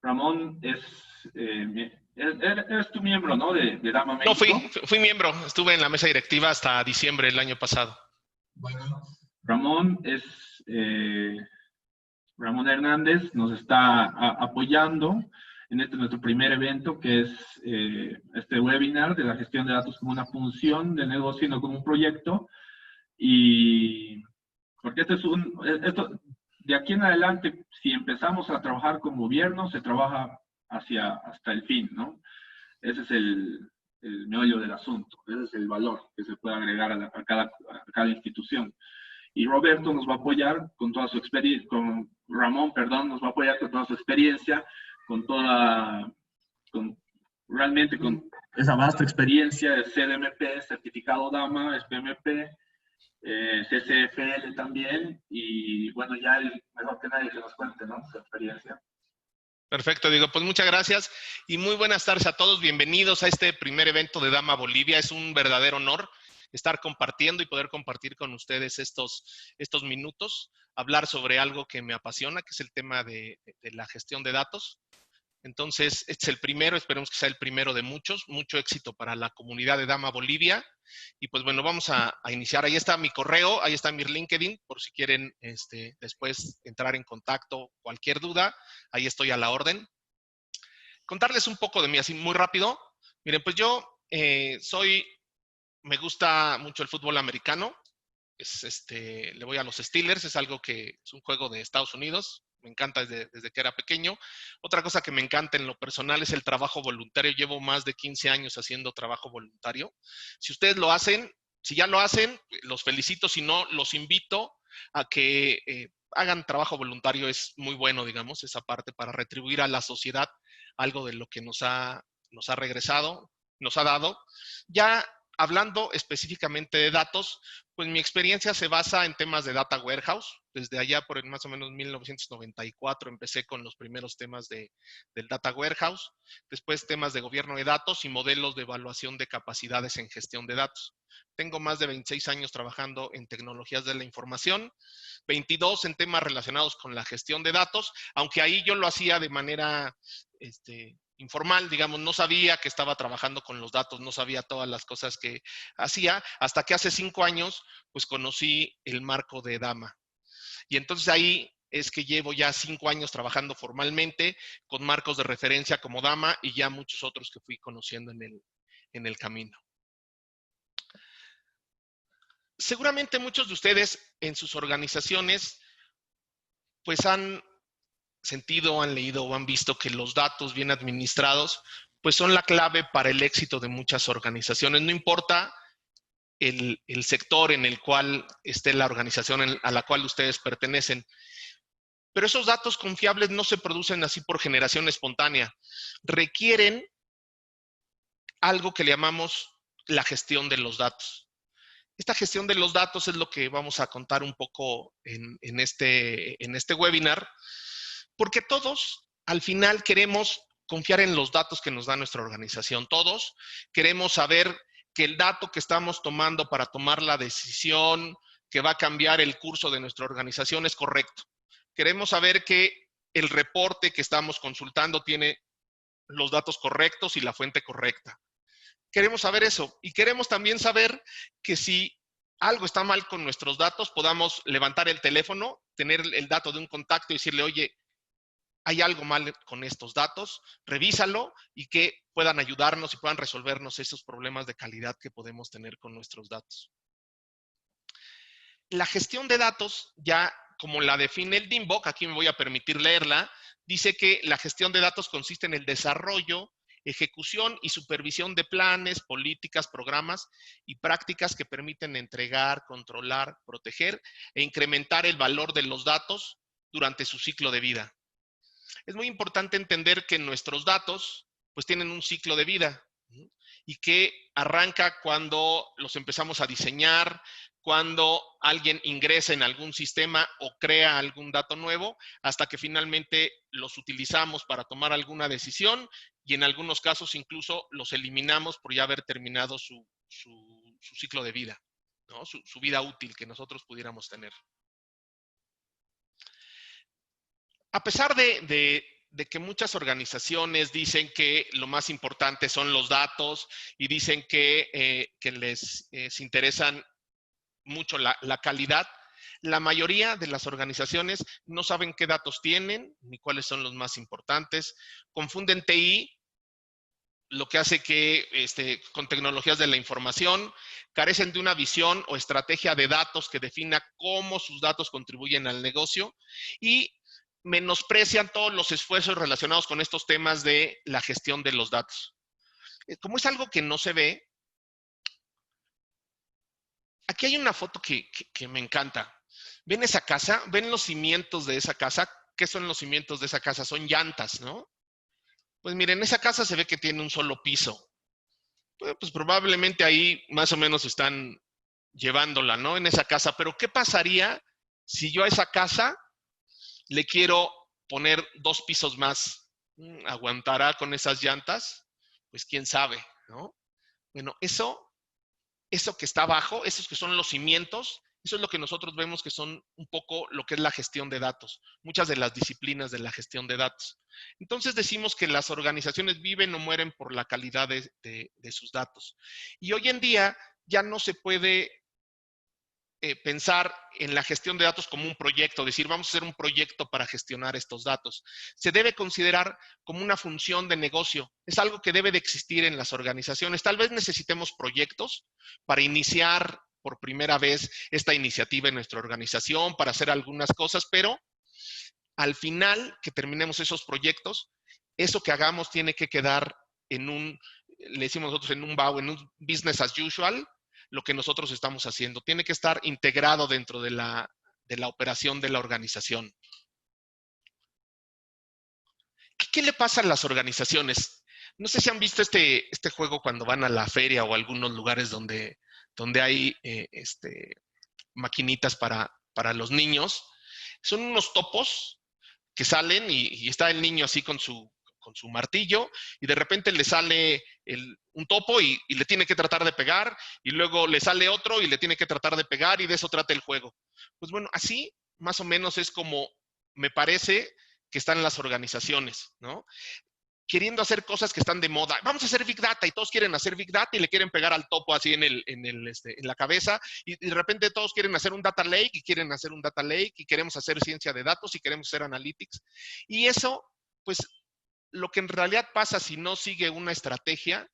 Ramón eres tu miembro, ¿no? De Dama México. No, fui miembro. Estuve en la mesa directiva hasta diciembre del año pasado. Bueno, Ramón Ramón Hernández nos está apoyando en este nuestro primer evento, que es este webinar de la gestión de datos como una función de negocio y no como un proyecto. Y porque esto, de aquí en adelante, si empezamos a trabajar con gobierno, se trabaja hasta el fin, ¿no? Ese es el meollo del asunto, ese es el valor que se puede agregar a cada institución. Y Roberto nos va a apoyar con toda su experiencia, Ramón, perdón, nos va a apoyar con toda su experiencia, realmente con esa vasta experiencia de CDMP, certificado DAMA, SPMP, CCFL también, y bueno, ya mejor que nadie que nos cuente, ¿no? Su experiencia. Perfecto, Diego. Pues muchas gracias y muy buenas tardes a todos. Bienvenidos a este primer evento de Dama Bolivia. Es un verdadero honor estar compartiendo y poder compartir con ustedes estos minutos, hablar sobre algo que me apasiona, que es el tema de la gestión de datos. Entonces, este es el primero, esperemos que sea el primero de muchos. Mucho éxito para la comunidad de Dama Bolivia. Y pues bueno, vamos a iniciar. Ahí está mi correo, ahí está mi LinkedIn, por si quieren después entrar en contacto, cualquier duda, ahí estoy a la orden. Contarles un poco de mí, así muy rápido. Miren, pues yo me gusta mucho el fútbol americano. Le voy a los Steelers, es algo que es un juego de Estados Unidos. Me encanta desde que era pequeño. Otra cosa que me encanta en lo personal es el trabajo voluntario. Llevo más de 15 años haciendo trabajo voluntario. Si ustedes lo hacen, si ya lo hacen, los felicito. Si no, los invito a que hagan trabajo voluntario. Es muy bueno, digamos, esa parte para retribuir a la sociedad algo de lo que nos ha regresado, nos ha dado. Ya hablando específicamente de datos, pues mi experiencia se basa en temas de data warehouse. Desde allá por más o menos 1994 empecé con los primeros temas del data warehouse. Después temas de gobierno de datos y modelos de evaluación de capacidades en gestión de datos. Tengo más de 26 años trabajando en tecnologías de la información, 22 en temas relacionados con la gestión de datos, aunque ahí yo lo hacía de manera informal, digamos, no sabía que estaba trabajando con los datos, no sabía todas las cosas que hacía, hasta que hace 5 años, pues conocí el marco de Dama. Y entonces ahí es que llevo ya 5 años trabajando formalmente con marcos de referencia como Dama y ya muchos otros que fui conociendo en el camino. Seguramente muchos de ustedes en sus organizaciones pues han sentido, han leído o han visto que los datos bien administrados pues son la clave para el éxito de muchas organizaciones. No importa el sector en el cual esté la organización a la cual ustedes pertenecen. Pero esos datos confiables no se producen así por generación espontánea. Requieren algo que le llamamos la gestión de los datos. Esta gestión de los datos es lo que vamos a contar un poco en este webinar, porque todos al final queremos confiar en los datos que nos da nuestra organización. Todos queremos saber que el dato que estamos tomando para tomar la decisión que va a cambiar el curso de nuestra organización es correcto. Queremos saber que el reporte que estamos consultando tiene los datos correctos y la fuente correcta. Queremos saber eso y queremos también saber que si algo está mal con nuestros datos, podamos levantar el teléfono, tener el dato de un contacto y decirle, oye, hay algo mal con estos datos, revísalo y que puedan ayudarnos y puedan resolvernos esos problemas de calidad que podemos tener con nuestros datos. La gestión de datos, ya como la define el DIMBOK, aquí me voy a permitir leerla, dice que la gestión de datos consiste en el desarrollo, ejecución y supervisión de planes, políticas, programas y prácticas que permiten entregar, controlar, proteger e incrementar el valor de los datos durante su ciclo de vida. Es muy importante entender que nuestros datos pues tienen un ciclo de vida y que arranca cuando los empezamos a diseñar, cuando alguien ingresa en algún sistema o crea algún dato nuevo, hasta que finalmente los utilizamos para tomar alguna decisión y en algunos casos incluso los eliminamos por ya haber terminado su ciclo de vida, ¿no? Su vida útil que nosotros pudiéramos tener. A pesar de de que muchas organizaciones dicen que lo más importante son los datos y dicen que les interesan mucho la calidad. La mayoría de las organizaciones no saben qué datos tienen ni cuáles son los más importantes. Confunden TI, lo que hace que con tecnologías de la información carecen de una visión o estrategia de datos que defina cómo sus datos contribuyen al negocio y menosprecian todos los esfuerzos relacionados con estos temas de la gestión de los datos. Como es algo que no se ve, aquí hay una foto que me encanta. ¿Ven esa casa? ¿Ven los cimientos de esa casa? ¿Qué son los cimientos de esa casa? Son llantas, ¿no? Pues miren, esa casa se ve que tiene un solo piso. Pues probablemente ahí más o menos están llevándola, ¿no? En esa casa. Pero ¿qué pasaría si yo a esa casa le quiero poner 2 pisos más? ¿Aguantará con esas llantas? Pues quién sabe, ¿no? Bueno, eso que está abajo, esos que son los cimientos, eso es lo que nosotros vemos que son un poco lo que es la gestión de datos, muchas de las disciplinas de la gestión de datos. Entonces decimos que las organizaciones viven o mueren por la calidad de sus datos. Y hoy en día ya no se puede pensar en la gestión de datos como un proyecto, decir, vamos a hacer un proyecto para gestionar estos datos. Se debe considerar como una función de negocio. Es algo que debe de existir en las organizaciones. Tal vez necesitemos proyectos para iniciar por primera vez esta iniciativa en nuestra organización, para hacer algunas cosas, pero al final que terminemos esos proyectos, eso que hagamos tiene que quedar en un, le decimos nosotros, en un BAU, en un business as usual, lo que nosotros estamos haciendo. Tiene que estar integrado dentro de la operación de la organización. ¿Qué le pasa a las organizaciones? No sé si han visto este juego cuando van a la feria o a algunos lugares donde hay maquinitas para los niños. Son unos topos que salen y está el niño así con su martillo y de repente le sale un topo y le tiene que tratar de pegar y luego le sale otro y le tiene que tratar de pegar y de eso trata el juego. Pues bueno, así más o menos es como me parece que están las organizaciones, ¿no? Queriendo hacer cosas que están de moda. Vamos a hacer Big Data y todos quieren hacer Big Data y le quieren pegar al topo así en la cabeza y de repente todos quieren hacer un Data Lake y quieren hacer un Data Lake y queremos hacer ciencia de datos y queremos hacer Analytics. Y eso, pues, lo que en realidad pasa si no sigue una estrategia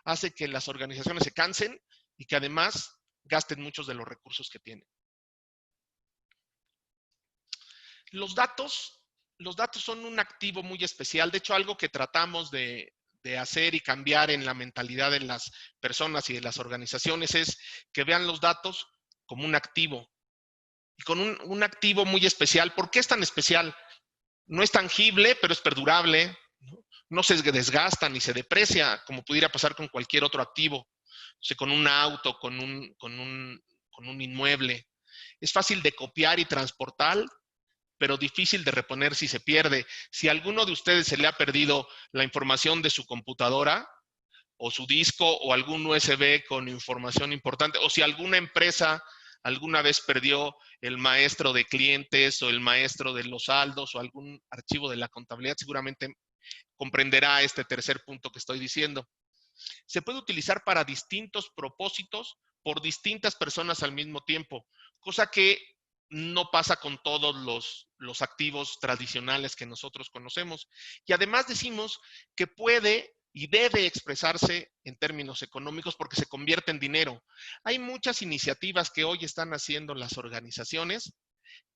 hace que las organizaciones se cansen y que además gasten muchos de los recursos que tienen. Los datos son un activo muy especial. De hecho, algo que tratamos de hacer y cambiar en la mentalidad de las personas y de las organizaciones es que vean los datos como un activo. Y con un activo muy especial. ¿Por qué es tan especial? No es tangible, pero es perdurable. No se desgasta ni se deprecia, como pudiera pasar con cualquier otro activo. O sea, con un auto, con un inmueble. Es fácil de copiar y transportar, pero difícil de reponer si se pierde. Si a alguno de ustedes se le ha perdido la información de su computadora o su disco o algún USB con información importante, o si alguna empresa alguna vez perdió el maestro de clientes o el maestro de los saldos o algún archivo de la contabilidad, seguramente comprenderá este tercer punto que estoy diciendo. Se puede utilizar para distintos propósitos por distintas personas al mismo tiempo, cosa que no pasa con todos los activos tradicionales que nosotros conocemos. Y además decimos que puede y debe expresarse en términos económicos porque se convierte en dinero. Hay muchas iniciativas que hoy están haciendo las organizaciones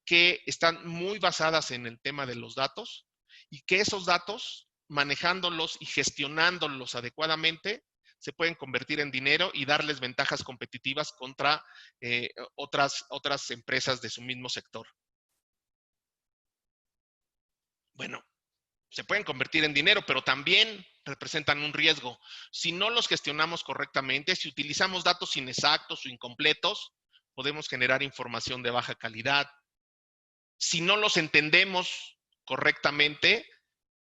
que están muy basadas en el tema de los datos y que esos datos, manejándolos y gestionándolos adecuadamente, se pueden convertir en dinero y darles ventajas competitivas contra otras empresas de su mismo sector. Bueno, se pueden convertir en dinero, pero también representan un riesgo. Si no los gestionamos correctamente, si utilizamos datos inexactos o incompletos, podemos generar información de baja calidad. Si no los entendemos correctamente,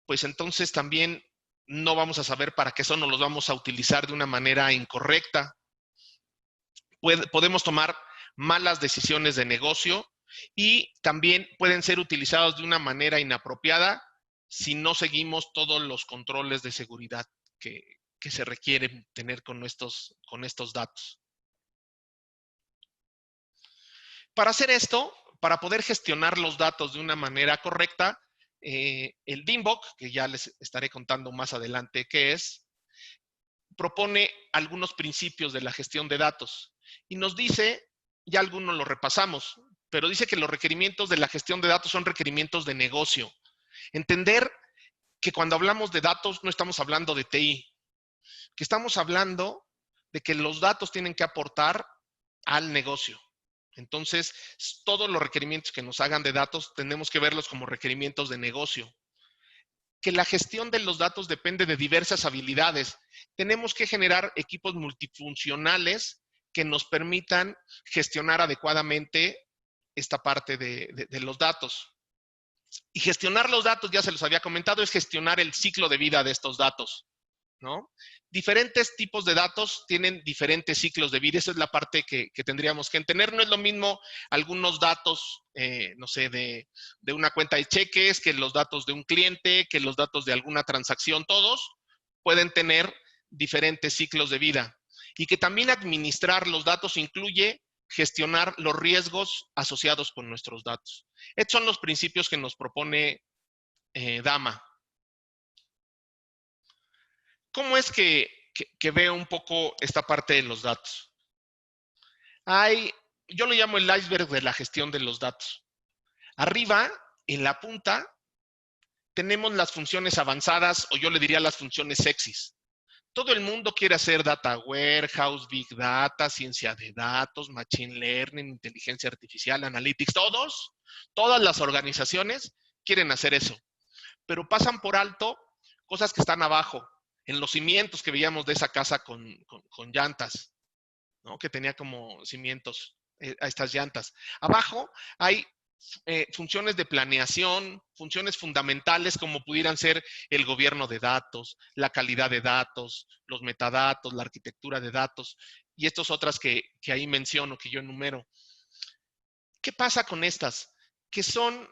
pues entonces también no vamos a saber para qué son o los vamos a utilizar de una manera incorrecta. Podemos tomar malas decisiones de negocio y también pueden ser utilizados de una manera inapropiada si no seguimos todos los controles de seguridad que se requieren tener con estos datos. Para hacer esto, para poder gestionar los datos de una manera correcta, el DIMBOK, que ya les estaré contando más adelante qué es, propone algunos principios de la gestión de datos y nos dice, ya algunos lo repasamos, pero dice que los requerimientos de la gestión de datos son requerimientos de negocio. Entender que cuando hablamos de datos no estamos hablando de TI, que estamos hablando de que los datos tienen que aportar al negocio. Entonces, todos los requerimientos que nos hagan de datos tenemos que verlos como requerimientos de negocio. Que la gestión de los datos depende de diversas habilidades. Tenemos que generar equipos multifuncionales que nos permitan gestionar adecuadamente esta parte de los datos. Y gestionar los datos, ya se los había comentado, es gestionar el ciclo de vida de estos datos, ¿no? Diferentes tipos de datos tienen diferentes ciclos de vida. Esa es la parte que tendríamos que entender. No es lo mismo algunos datos, no sé, de una cuenta de cheques, que los datos de un cliente, que los datos de alguna transacción. Todos pueden tener diferentes ciclos de vida. Y que también administrar los datos incluye gestionar los riesgos asociados con nuestros datos. Estos son los principios que nos propone DAMA. ¿Cómo es que veo un poco esta parte de los datos? Yo lo llamo el iceberg de la gestión de los datos. Arriba, en la punta, tenemos las funciones avanzadas, o yo le diría las funciones sexys. Todo el mundo quiere hacer data warehouse, big data, ciencia de datos, machine learning, inteligencia artificial, analytics. Todas las organizaciones quieren hacer eso, pero pasan por alto cosas que están abajo, en los cimientos que veíamos de esa casa con llantas, ¿no? Que tenía como cimientos a estas llantas. Abajo hay funciones de planeación, funciones fundamentales como pudieran ser el gobierno de datos, la calidad de datos, los metadatos, la arquitectura de datos y estas otras que ahí menciono, que yo enumero. ¿Qué pasa con estas? Que son,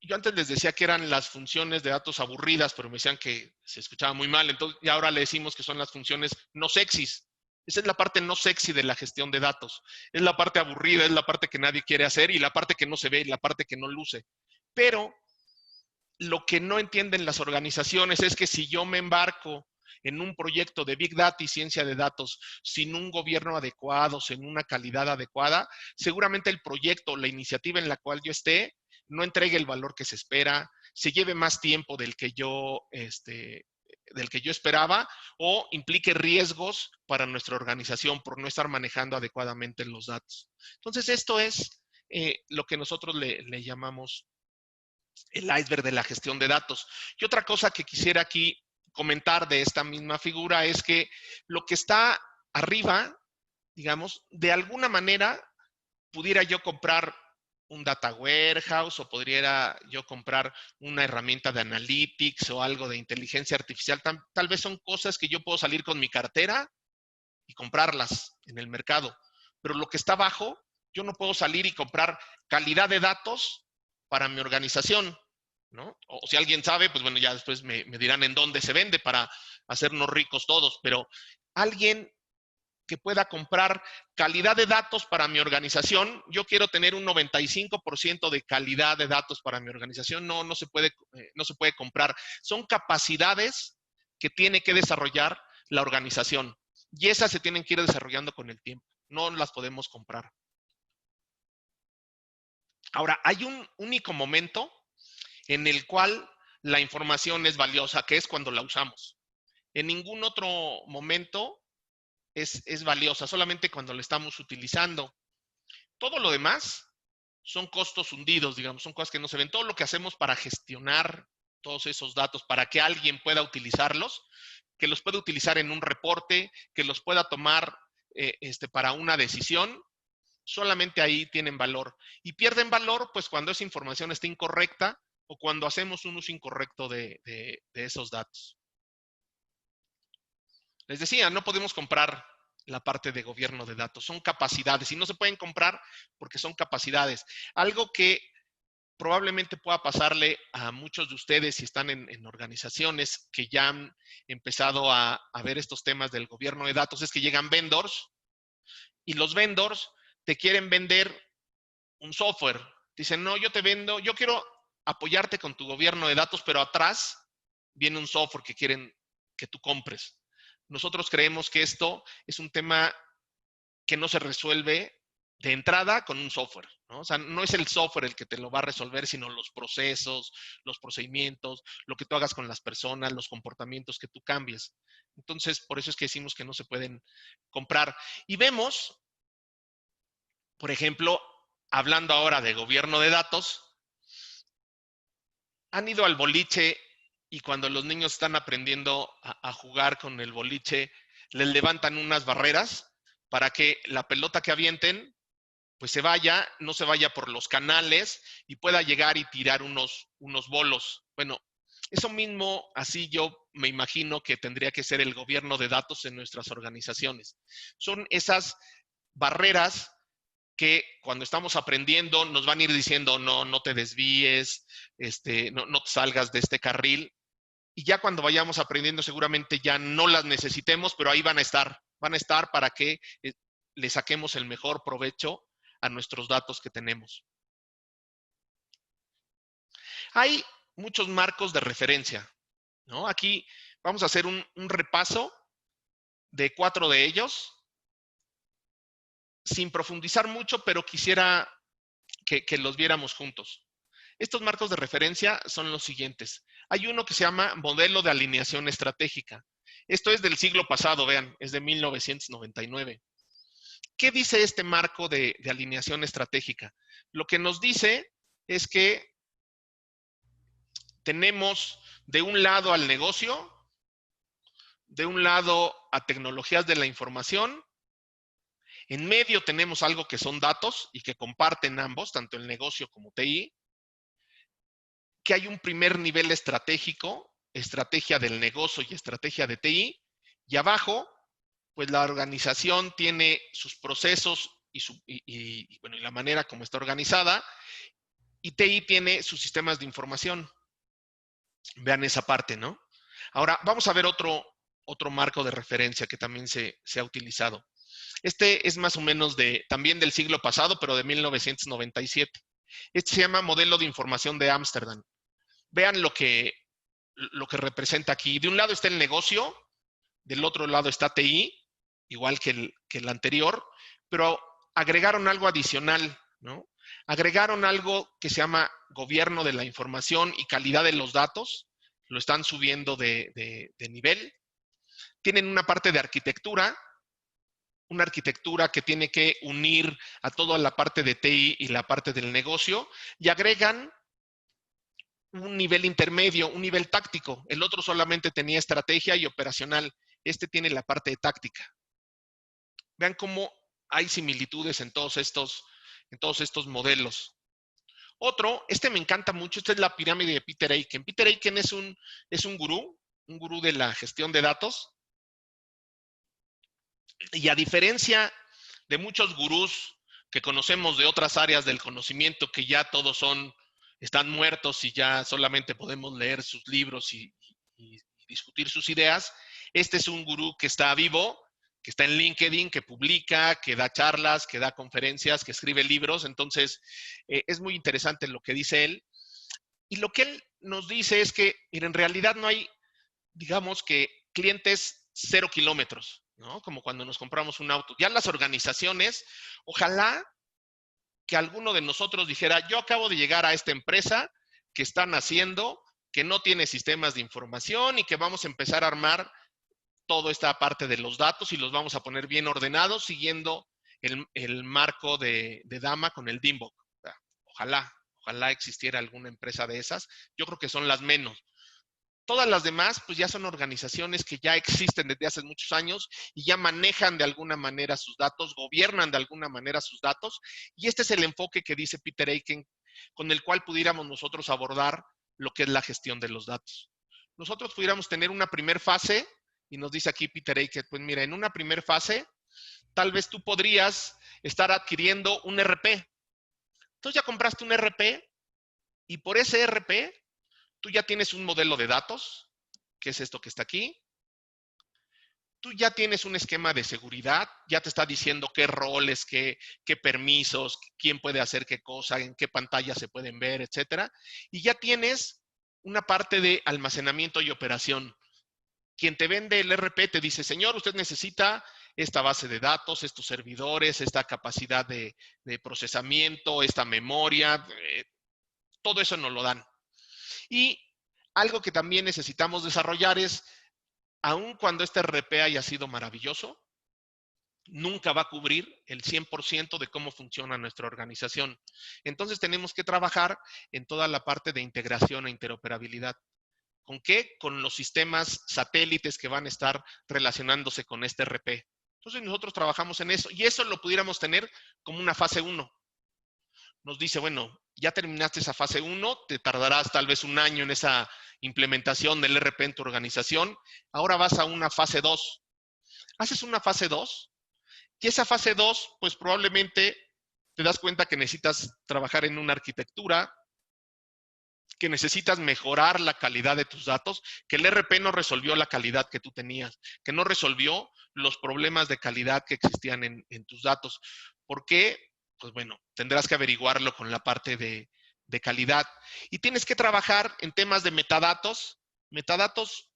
yo antes les decía que eran las funciones de datos aburridas, pero me decían que se escuchaba muy mal, entonces y ahora le decimos que son las funciones no sexys. Esa es la parte no sexy de la gestión de datos. Es la parte aburrida, es la parte que nadie quiere hacer y la parte que no se ve y la parte que no luce. Pero lo que no entienden las organizaciones es que si yo me embarco en un proyecto de Big Data y ciencia de datos sin un gobierno adecuado, sin una calidad adecuada, seguramente el proyecto, la iniciativa en la cual yo esté, no entregue el valor que se espera, se lleve más tiempo del que yo esperaba o implique riesgos para nuestra organización por no estar manejando adecuadamente los datos. Entonces, esto es lo que nosotros le llamamos el iceberg de la gestión de datos. Y otra cosa que quisiera aquí comentar de esta misma figura es que lo que está arriba, digamos, de alguna manera pudiera yo comprar un data warehouse o podría yo comprar una herramienta de analytics o algo de inteligencia artificial. Tal vez son cosas que yo puedo salir con mi cartera y comprarlas en el mercado. Pero lo que está abajo, yo no puedo salir y comprar calidad de datos para mi organización, ¿no? O si alguien sabe, pues bueno, ya después me dirán en dónde se vende para hacernos ricos todos. Pero alguien que pueda comprar calidad de datos para mi organización. Yo quiero tener un 95% de calidad de datos para mi organización. No se puede comprar. Son capacidades que tiene que desarrollar la organización. Y esas se tienen que ir desarrollando con el tiempo. No las podemos comprar. Ahora, hay un único momento en el cual la información es valiosa, que es cuando la usamos. En ningún otro momento es valiosa, solamente cuando la estamos utilizando. Todo lo demás son costos hundidos, digamos, son cosas que no se ven. Todo lo que hacemos para gestionar todos esos datos, para que alguien pueda utilizarlos, que los pueda utilizar en un reporte, que los pueda tomar para una decisión, solamente ahí tienen valor. Y pierden valor pues cuando esa información está incorrecta o cuando hacemos un uso incorrecto de esos datos. Les decía, no podemos comprar la parte de gobierno de datos, son capacidades y no se pueden comprar porque son capacidades. Algo que probablemente pueda pasarle a muchos de ustedes si están en organizaciones que ya han empezado a ver estos temas del gobierno de datos, es que llegan vendors y los vendors te quieren vender un software. Dicen, no, yo te vendo, yo quiero apoyarte con tu gobierno de datos, pero atrás viene un software que quieren que tú compres. Nosotros creemos que esto es un tema que no se resuelve de entrada con un software, ¿no? O sea, no es el software el que te lo va a resolver, sino los procesos, los procedimientos, lo que tú hagas con las personas, los comportamientos que tú cambies. Entonces, por eso es que decimos que no se pueden comprar. Y vemos, por ejemplo, hablando ahora de gobierno de datos, han ido al boliche y cuando los niños están aprendiendo a jugar con el boliche, les levantan unas barreras para que la pelota que avienten pues se vaya, no se vaya por los canales y pueda llegar y tirar unos bolos. Bueno, eso mismo, así yo me imagino que tendría que ser el gobierno de datos en nuestras organizaciones. Son esas barreras que cuando estamos aprendiendo nos van a ir diciendo, no, no te desvíes, no te salgas de este carril. Y ya cuando vayamos aprendiendo seguramente ya no las necesitemos, pero ahí van a estar para que le saquemos el mejor provecho a nuestros datos que tenemos. Hay muchos marcos de referencia, ¿no? Aquí vamos a hacer un repaso de 4 de ellos, sin profundizar mucho, pero quisiera que los viéramos juntos. Estos marcos de referencia son los siguientes. Hay uno que se llama modelo de alineación estratégica. Esto es del siglo pasado, vean, es de 1999. ¿Qué dice este marco de alineación estratégica? Lo que nos dice es que tenemos de un lado al negocio, de un lado a tecnologías de la información, en medio tenemos algo que son datos y que comparten ambos, tanto el negocio como TI, que hay un primer nivel estratégico, estrategia del negocio y estrategia de TI, y abajo, pues la organización tiene sus procesos y la manera como está organizada, y TI tiene sus sistemas de información. Vean esa parte, ¿no? Ahora, vamos a ver otro marco de referencia que también se ha utilizado. Este es más o menos también del siglo pasado, pero de 1997. Este se llama Modelo de Información de Ámsterdam. Vean lo que representa aquí. De un lado está el negocio, del otro lado está TI, igual que el anterior, pero agregaron algo adicional, ¿no? Agregaron algo que se llama gobierno de la información y calidad de los datos. Lo están subiendo de nivel. Tienen una parte de arquitectura, una arquitectura que tiene que unir a toda la parte de TI y la parte del negocio, y agregan un nivel intermedio, un nivel táctico. El otro solamente tenía estrategia y operacional. Este tiene la parte de táctica. Vean cómo hay similitudes en todos estos modelos. Otro, me encanta mucho, esta es la pirámide de Peter Aiken. Peter Aiken es un gurú de la gestión de datos. Y a diferencia de muchos gurús que conocemos de otras áreas del conocimiento, que ya todos están muertos y ya solamente podemos leer sus libros y discutir sus ideas, este es un gurú que está vivo, que está en LinkedIn, que publica, que da charlas, que da conferencias, que escribe libros. Entonces, es muy interesante lo que dice él. Y lo que él nos dice es que, en realidad no hay, digamos que, clientes 0 kilómetros, ¿no? Como cuando nos compramos un auto. Ya las organizaciones, ojalá que alguno de nosotros dijera, yo acabo de llegar a esta empresa que están haciendo, que no tiene sistemas de información y que vamos a empezar a armar toda esta parte de los datos y los vamos a poner bien ordenados siguiendo el marco de DAMA con el DIMBOK. Ojalá existiera alguna empresa de esas. Yo creo que son las menos. Todas las demás, pues ya son organizaciones que ya existen desde hace muchos años y ya manejan de alguna manera sus datos, gobiernan de alguna manera sus datos. Y este es el enfoque que dice Peter Aiken, con el cual pudiéramos nosotros abordar lo que es la gestión de los datos. Nosotros pudiéramos tener una primera fase, y nos dice aquí Peter Aiken, pues mira, en una primera fase, tal vez tú podrías estar adquiriendo un RP. Entonces ya compraste un RP Y por ese ERP, tú ya tienes un modelo de datos, que es esto que está aquí. Tú ya tienes un esquema de seguridad, ya te está diciendo qué roles, qué permisos, quién puede hacer qué cosa, en qué pantalla se pueden ver, etcétera. Y ya tienes una parte de almacenamiento y operación. Quien te vende el ERP te dice, señor, usted necesita esta base de datos, estos servidores, esta capacidad de procesamiento, esta memoria, todo eso nos lo dan. Y algo que también necesitamos desarrollar es, aun cuando este ERP haya sido maravilloso, nunca va a cubrir el 100% de cómo funciona nuestra organización. Entonces tenemos que trabajar en toda la parte de integración e interoperabilidad. ¿Con qué? Con los sistemas satélites que van a estar relacionándose con este ERP. Entonces nosotros trabajamos en eso y eso lo pudiéramos tener como una fase 1. Nos dice, bueno, ya terminaste esa fase 1, te tardarás tal vez un año en esa implementación del ERP en tu organización. Ahora vas a una fase 2. Haces una fase 2 y esa fase 2, pues probablemente te das cuenta que necesitas trabajar en una arquitectura, que necesitas mejorar la calidad de tus datos, que el ERP no resolvió la calidad que tú tenías, que no resolvió los problemas de calidad que existían en tus datos. ¿Por qué? Pues bueno, tendrás que averiguarlo con la parte de calidad. Y tienes que trabajar en temas de metadatos. Metadatos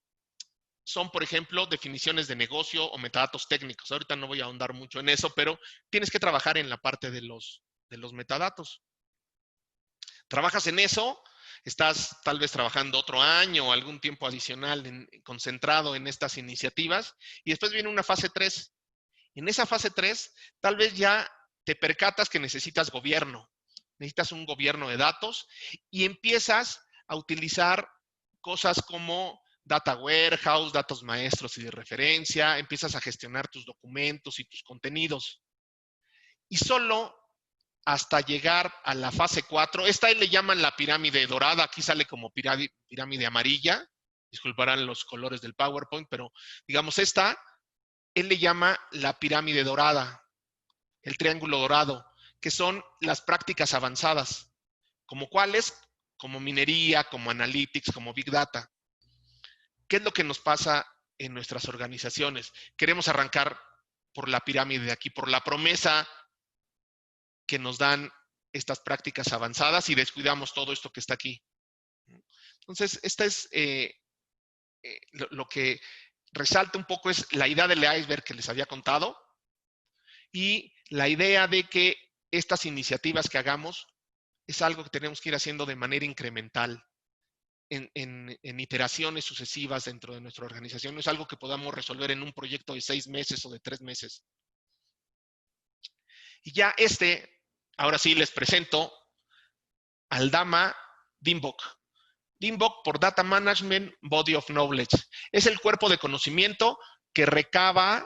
son, por ejemplo, definiciones de negocio o metadatos técnicos. Ahorita no voy a ahondar mucho en eso, pero tienes que trabajar en la parte de los metadatos. Trabajas en eso, estás tal vez trabajando otro año o algún tiempo adicional concentrado en estas iniciativas y después viene una fase 3. En esa fase 3, tal vez ya te percatas que necesitas gobierno, necesitas un gobierno de datos y empiezas a utilizar cosas como data warehouse, datos maestros y de referencia, empiezas a gestionar tus documentos y tus contenidos. Y solo hasta llegar a la fase 4, esta le llaman la pirámide dorada, aquí sale como pirámide amarilla, disculparán los colores del PowerPoint, pero digamos esta, él le llama la pirámide dorada, el triángulo dorado, que son las prácticas avanzadas, como cuáles, como minería, como analytics, como big data. ¿Qué es lo que nos pasa en nuestras organizaciones? Queremos arrancar por la pirámide de aquí, por la promesa que nos dan estas prácticas avanzadas y descuidamos todo esto que está aquí. Entonces, esta es lo que resalta un poco es la idea del iceberg que les había contado y la idea de que estas iniciativas que hagamos es algo que tenemos que ir haciendo de manera incremental, en iteraciones sucesivas dentro de nuestra organización. No es algo que podamos resolver en un proyecto de 6 meses o de 3 meses. Y ya ahora sí les presento al DAMA DIMBOK. DIMBOK por Data Management Body of Knowledge. Es el cuerpo de conocimiento que recaba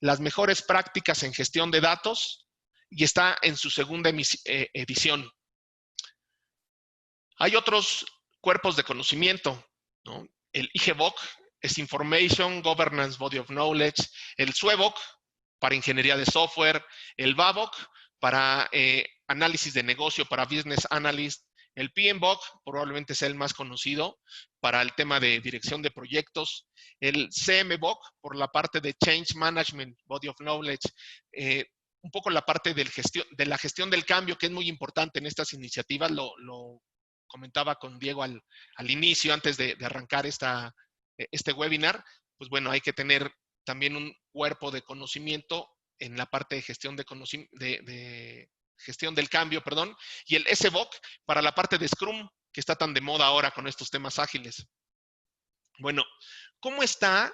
las mejores prácticas en gestión de datos y está en su segunda edición. Hay otros cuerpos de conocimiento, ¿no? El IGBOK es Information Governance Body of Knowledge, el SUEBOK para ingeniería de software, el BABOK para análisis de negocio, para business analyst, el PMBOK probablemente sea el más conocido para el tema de dirección de proyectos, el CMBOK por la parte de Change Management Body of Knowledge, un poco la parte de la gestión del cambio, que es muy importante en estas iniciativas, lo comentaba con Diego al inicio, antes de arrancar este webinar. Pues bueno, hay que tener también un cuerpo de conocimiento en la parte de gestión gestión del cambio, perdón, y el SBOK para la parte de Scrum, que está tan de moda ahora con estos temas ágiles. Bueno, ¿cómo está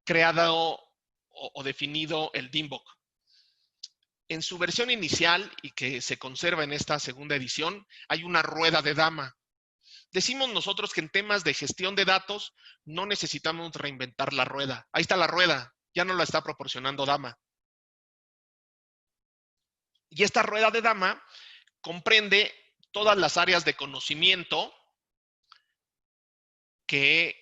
creado o definido el DIMBOK? En su versión inicial y que se conserva en esta segunda edición, hay una rueda de dama. Decimos nosotros que en temas de gestión de datos no necesitamos reinventar la rueda. Ahí está la rueda, ya no la está proporcionando dama. Y esta rueda de dama comprende todas las áreas de conocimiento que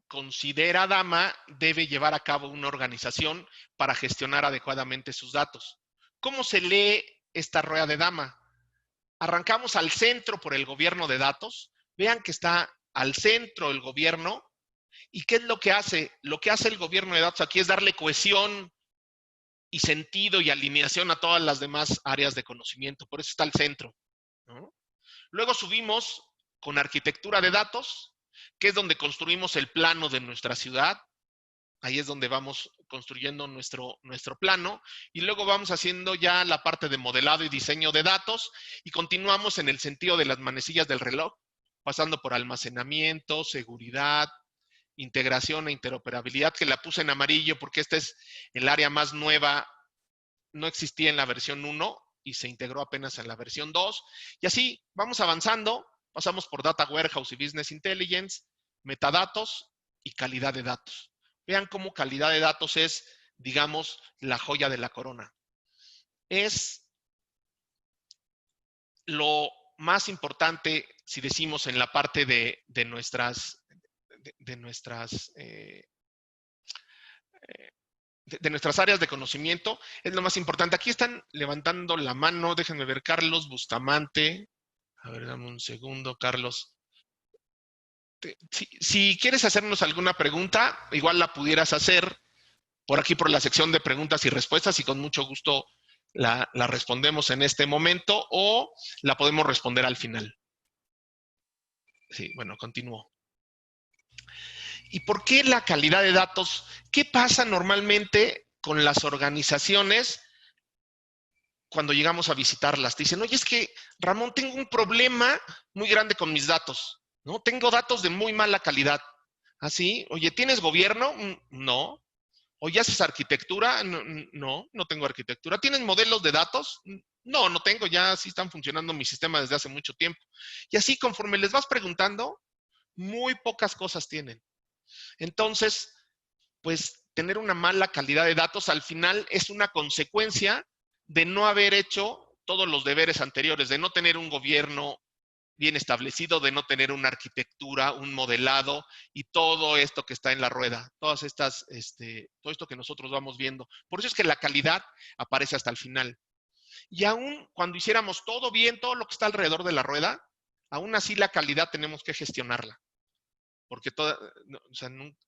considera dama debe llevar a cabo una organización para gestionar adecuadamente sus datos. ¿Cómo se lee esta rueda de dama? arrancamos al centro por el gobierno de datos. Vean que está al centro el gobierno. ¿Y qué es lo que hace? Lo que hace el gobierno de datos aquí es darle cohesión y sentido y alineación a todas las demás áreas de conocimiento. Por eso está al centro, ¿no? Luego subimos con arquitectura de datos, que es donde construimos el plano de nuestra ciudad. Ahí es donde vamos construyendo nuestro plano. Y luego vamos haciendo ya la parte de modelado y diseño de datos. Y continuamos en el sentido de las manecillas del reloj, pasando por almacenamiento, seguridad, integración e interoperabilidad, que la puse en amarillo porque esta es el área más nueva. No existía en la versión 1 y se integró apenas en la versión 2. Y así vamos avanzando. Pasamos por Data Warehouse y Business Intelligence, metadatos y calidad de datos. Vean cómo calidad de datos es, digamos, la joya de la corona. Es lo más importante, si decimos, en la parte de nuestras áreas de conocimiento, es lo más importante. Aquí están levantando la mano, déjenme ver, Carlos Bustamante. A ver, dame un segundo, Carlos. Si quieres hacernos alguna pregunta, igual la pudieras hacer por aquí por la sección de preguntas y respuestas y con mucho gusto la respondemos en este momento o la podemos responder al final. Sí, bueno, continúo. ¿Y por qué la calidad de datos? ¿Qué pasa normalmente con las organizaciones cuando llegamos a visitarlas? Te dicen, oye, es que, Ramón, tengo un problema muy grande con mis datos, ¿no? Tengo datos de muy mala calidad. ¿Así? Oye, ¿tienes gobierno? No. Oye, ¿haces arquitectura? No tengo arquitectura. ¿Tienes modelos de datos? No tengo, ya sí están funcionando mi sistema desde hace mucho tiempo. Y así, conforme les vas preguntando, muy pocas cosas tienen. Entonces, pues tener una mala calidad de datos al final es una consecuencia de no haber hecho todos los deberes anteriores, de no tener un gobierno bien establecido, de no tener una arquitectura, un modelado y todo esto que está en la rueda, todas estas, todo esto que nosotros vamos viendo. Por eso es que la calidad aparece hasta el final. Y aún cuando hiciéramos todo bien, todo lo que está alrededor de la rueda, aún así la calidad tenemos que gestionarla. Porque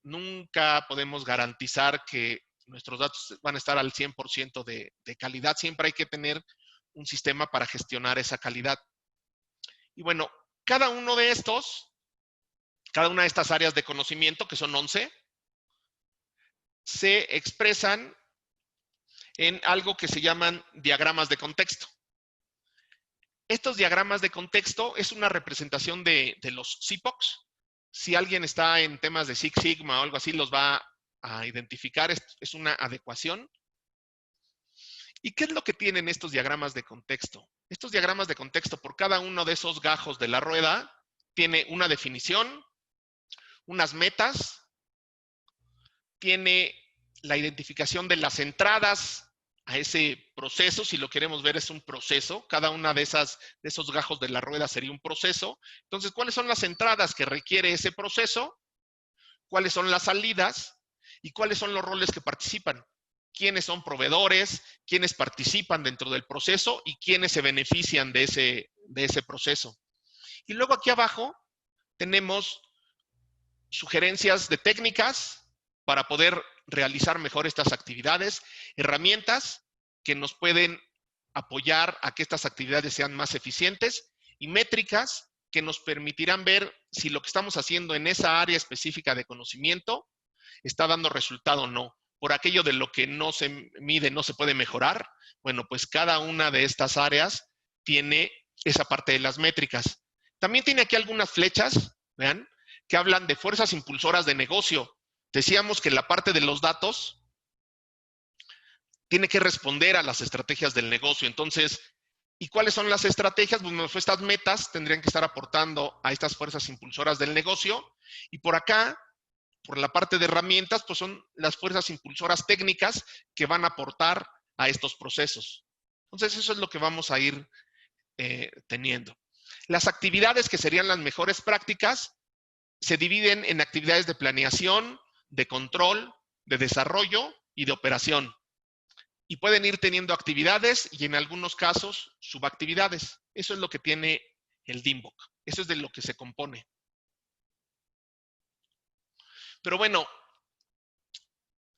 nunca podemos garantizar que nuestros datos van a estar al 100% de calidad. Siempre hay que tener un sistema para gestionar esa calidad. Y bueno, cada una de estas áreas de conocimiento, que son 11, se expresan en algo que se llaman diagramas de contexto. Estos diagramas de contexto es una representación de los CIPOCs. Si alguien está en temas de Six Sigma o algo así, los va a identificar. Es una adecuación. ¿Y qué es lo que tienen estos diagramas de contexto? Estos diagramas de contexto, por cada uno de esos gajos de la rueda, tiene una definición, unas metas, tiene la identificación de las entradas a ese proceso. Si lo queremos ver, es un proceso. Cada una de esos gajos de la rueda sería un proceso. Entonces, ¿cuáles son las entradas que requiere ese proceso? ¿Cuáles son las salidas? ¿Y cuáles son los roles que participan? ¿Quiénes son proveedores? ¿Quiénes participan dentro del proceso? ¿Y quiénes se benefician de ese proceso? Y luego aquí abajo tenemos sugerencias de técnicas para poder realizar mejor estas actividades, herramientas que nos pueden apoyar a que estas actividades sean más eficientes y métricas que nos permitirán ver si lo que estamos haciendo en esa área específica de conocimiento está dando resultado o no. Por aquello de lo que no se mide, no se puede mejorar. Bueno, pues cada una de estas áreas tiene esa parte de las métricas. También tiene aquí algunas flechas, vean, que hablan de fuerzas impulsoras de negocio. Decíamos que la parte de los datos tiene que responder a las estrategias del negocio. Entonces, ¿y cuáles son las estrategias? Bueno, pues estas metas tendrían que estar aportando a estas fuerzas impulsoras del negocio. Y por acá, por la parte de herramientas, pues son las fuerzas impulsoras técnicas que van a aportar a estos procesos. Entonces, eso es lo que vamos a ir teniendo. Las actividades que serían las mejores prácticas se dividen en actividades de planeación, de control, de desarrollo y de operación. y pueden ir teniendo actividades y en algunos casos subactividades. Eso es lo que tiene el DIMBOK. Eso es de lo que se compone. Pero bueno,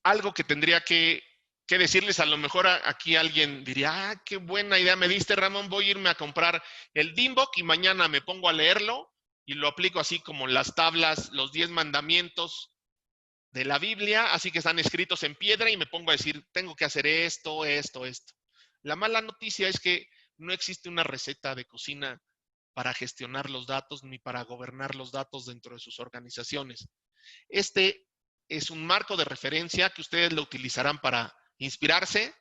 algo que tendría que decirles, a lo mejor aquí alguien diría, ah, qué buena idea me diste, Ramón, voy a irme a comprar el DIMBOK y mañana me pongo a leerlo y lo aplico así como las tablas, los 10 mandamientos de la Biblia, así que están escritos en piedra y me pongo a decir, tengo que hacer esto, esto, esto. La mala noticia es que no existe una receta de cocina para gestionar los datos ni para gobernar los datos dentro de sus organizaciones. Este es un marco de referencia que ustedes lo utilizarán para inspirarse,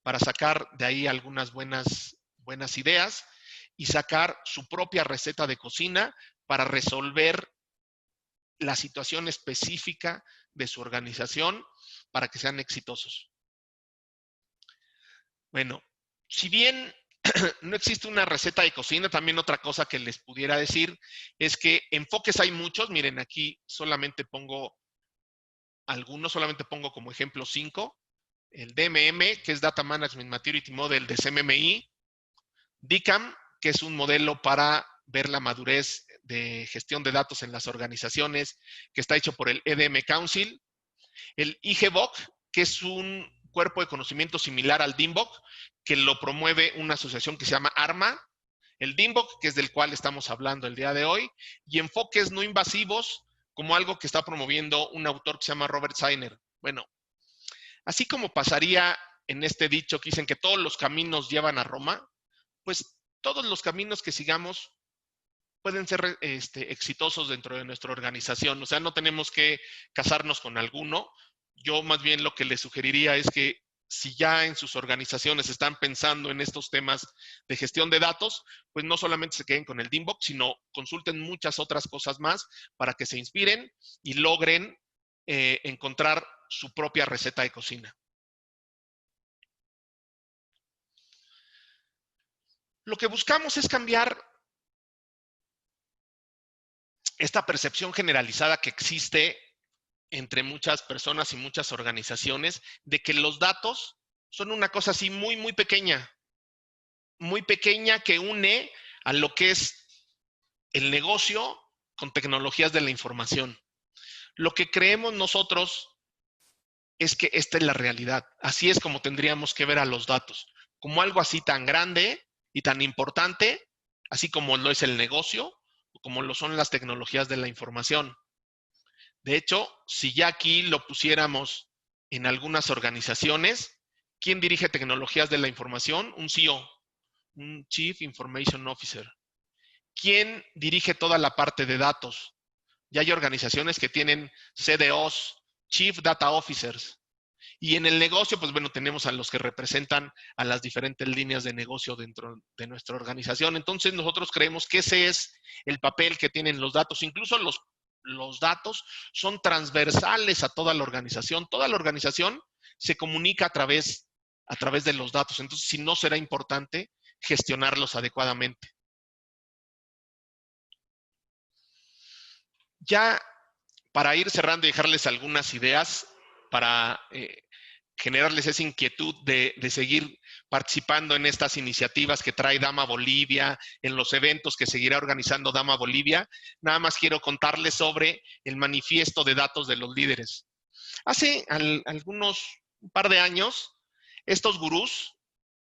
para sacar de ahí algunas buenas ideas y sacar su propia receta de cocina para resolver la situación específica de su organización para que sean exitosos. Bueno, si bien no existe una receta de cocina, también otra cosa que les pudiera decir es que enfoques hay muchos. Miren, aquí solamente pongo algunos, solamente pongo como ejemplo 5. El DMM, que es Data Management Maturity Model de CMMI. DICAM, que es un modelo para ver la madurez de gestión de datos en las organizaciones, que está hecho por el EDM Council. El IGBOK, que es un cuerpo de conocimiento similar al DIMBOK, que lo promueve una asociación que se llama ARMA. El DIMBOK, que es del cual estamos hablando el día de hoy, y enfoques no invasivos, como algo que está promoviendo un autor que se llama Robert Sainer. Bueno, así como pasaría en este dicho que dicen que todos los caminos llevan a Roma, pues todos los caminos que sigamos pueden ser exitosos dentro de nuestra organización. O sea, no tenemos que casarnos con alguno. Yo más bien lo que les sugeriría es que si ya en sus organizaciones están pensando en estos temas de gestión de datos, pues no solamente se queden con el DIMBOK, sino consulten muchas otras cosas más para que se inspiren y logren encontrar su propia receta de cocina. Lo que buscamos es cambiar esta percepción generalizada que existe entre muchas personas y muchas organizaciones de que los datos son una cosa así muy pequeña que une a lo que es el negocio con tecnologías de la información. Lo que creemos nosotros es que esta es la realidad. Así es como tendríamos que ver a los datos, como algo así tan grande y tan importante, así como lo es el negocio, o como lo son las tecnologías de la información. De hecho, si ya aquí lo pusiéramos en algunas organizaciones, ¿quién dirige tecnologías de la información? Un CEO, un Chief Information Officer. ¿Quién dirige toda la parte de datos? Ya hay organizaciones que tienen CDOs, Chief Data Officers. Y en el negocio, pues bueno, tenemos a los que representan a las diferentes líneas de negocio dentro de nuestra organización. Entonces, nosotros creemos que ese es el papel que tienen los datos. Incluso los datos son transversales a toda la organización. Toda la organización se comunica a través de los datos. Entonces, si no, será importante gestionarlos adecuadamente. Ya para ir cerrando y dejarles algunas ideas para generarles esa inquietud de seguir participando en estas iniciativas que trae Dama Bolivia, en los eventos que seguirá organizando Dama Bolivia, nada más quiero contarles sobre el manifiesto de datos de los líderes. Hace un par de años, estos gurús,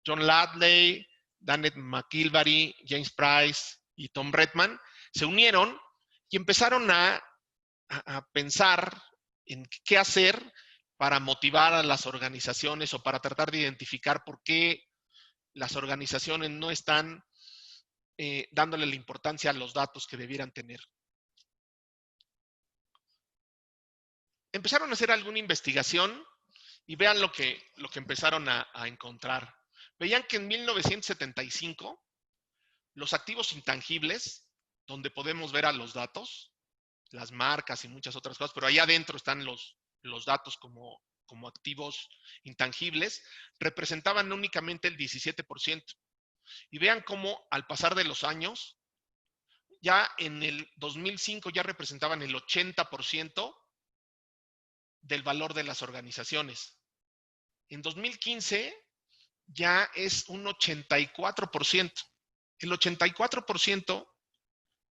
John Ladley, Dannett McIlvary, James Price y Tom Bretman, se unieron y empezaron a pensar en qué hacer para motivar a las organizaciones o para tratar de identificar por qué las organizaciones no están dándole la importancia a los datos que debieran tener. Empezaron a hacer alguna investigación y vean lo que empezaron a encontrar. Veían que en 1975 los activos intangibles, donde podemos ver a los datos, las marcas y muchas otras cosas, pero ahí adentro están los datos como activos intangibles, representaban únicamente el 17%. Y vean cómo al pasar de los años, ya en el 2005 ya representaban el 80% del valor de las organizaciones. En 2015 ya es un 84%. El 84%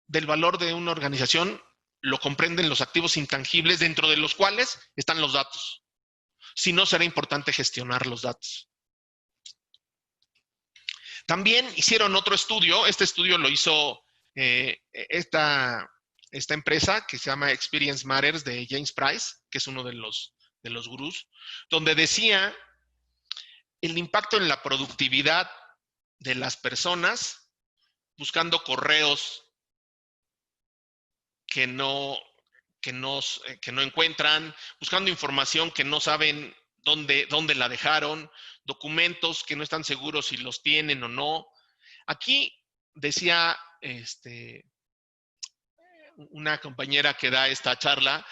del valor de una organización lo comprenden los activos intangibles, dentro de los cuales están los datos. Si no, será importante gestionar los datos. También hicieron otro estudio. Este estudio lo hizo esta empresa que se llama Experience Matters de James Price, que es uno de los gurús, donde decía el impacto en la productividad de las personas buscando correos que no encuentran, buscando información que no saben dónde la dejaron, documentos que no están seguros si los tienen o no. Aquí decía una compañera que da esta charla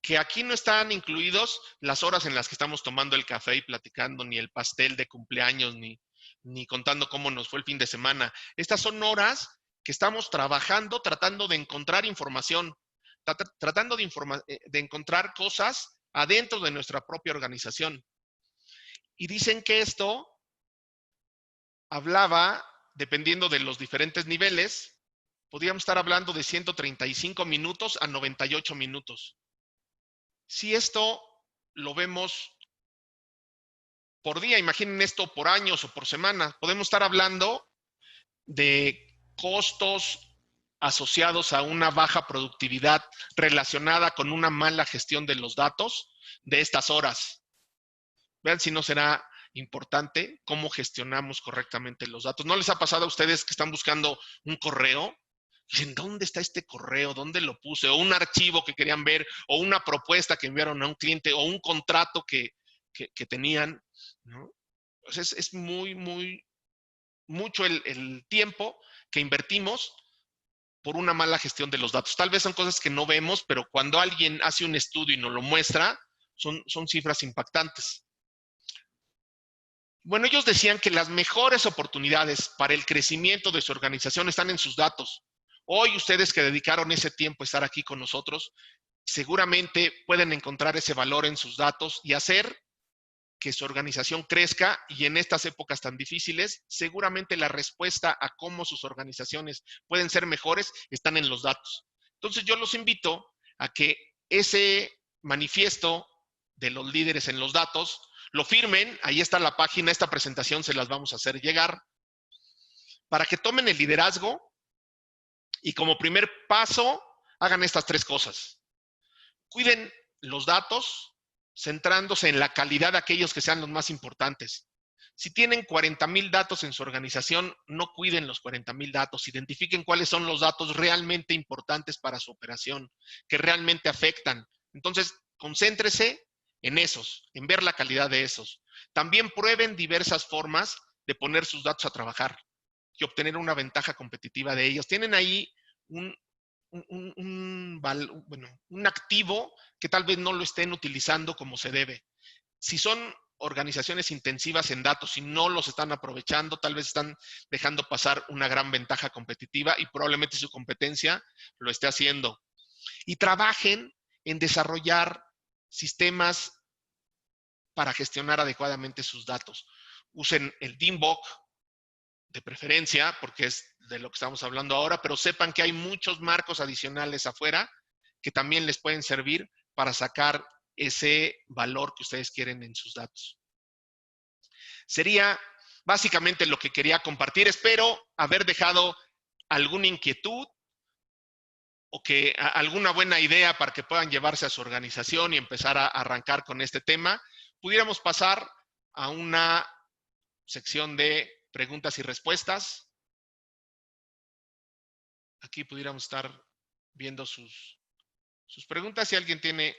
que aquí no están incluidos las horas en las que estamos tomando el café y platicando, ni el pastel de cumpleaños, ni contando cómo nos fue el fin de semana. Estas son horas que estamos trabajando, tratando de encontrar información, tratando de encontrar cosas adentro de nuestra propia organización. Y dicen que esto hablaba, dependiendo de los diferentes niveles, podríamos estar hablando de 135 minutos a 98 minutos. Si esto lo vemos por día, imaginen esto por años o por semana, podemos estar hablando de costos asociados a una baja productividad relacionada con una mala gestión de los datos de estas horas. Vean si no será importante cómo gestionamos correctamente los datos. ¿No les ha pasado a ustedes que están buscando un correo? Dicen, ¿dónde está este correo? ¿Dónde lo puse? O un archivo que querían ver, o una propuesta que enviaron a un cliente, o un contrato que tenían, ¿no? Pues es mucho el tiempo que invertimos por una mala gestión de los datos. Tal vez son cosas que no vemos, pero cuando alguien hace un estudio y nos lo muestra, son cifras impactantes. Bueno, ellos decían que las mejores oportunidades para el crecimiento de su organización están en sus datos. Hoy ustedes que dedicaron ese tiempo a estar aquí con nosotros, seguramente pueden encontrar ese valor en sus datos y hacer que su organización crezca, y en estas épocas tan difíciles, seguramente la respuesta a cómo sus organizaciones pueden ser mejores están en los datos. Entonces yo los invito a que ese manifiesto de los líderes en los datos lo firmen. Ahí está la página, esta presentación se las vamos a hacer llegar, para que tomen el liderazgo y como primer paso hagan estas 3 cosas. Cuiden los datos, centrándose en la calidad de aquellos que sean los más importantes. Si tienen 40,000 datos en su organización, no cuiden los 40,000 datos. Identifiquen cuáles son los datos realmente importantes para su operación, que realmente afectan. Entonces, concéntrese en esos, en ver la calidad de esos. También prueben diversas formas de poner sus datos a trabajar y obtener una ventaja competitiva de ellos. Tienen ahí un activo que tal vez no lo estén utilizando como se debe. Si son organizaciones intensivas en datos y no los están aprovechando, tal vez están dejando pasar una gran ventaja competitiva y probablemente su competencia lo esté haciendo. Y trabajen en desarrollar sistemas para gestionar adecuadamente sus datos. Usen el DIMBOK de preferencia, porque es de lo que estamos hablando ahora, pero sepan que hay muchos marcos adicionales afuera que también les pueden servir para sacar ese valor que ustedes quieren en sus datos. Sería básicamente lo que quería compartir. Espero haber dejado alguna inquietud o que alguna buena idea para que puedan llevarse a su organización y empezar a arrancar con este tema. Pudiéramos pasar a una sección de preguntas y respuestas. Aquí pudiéramos estar viendo sus preguntas. Si alguien tiene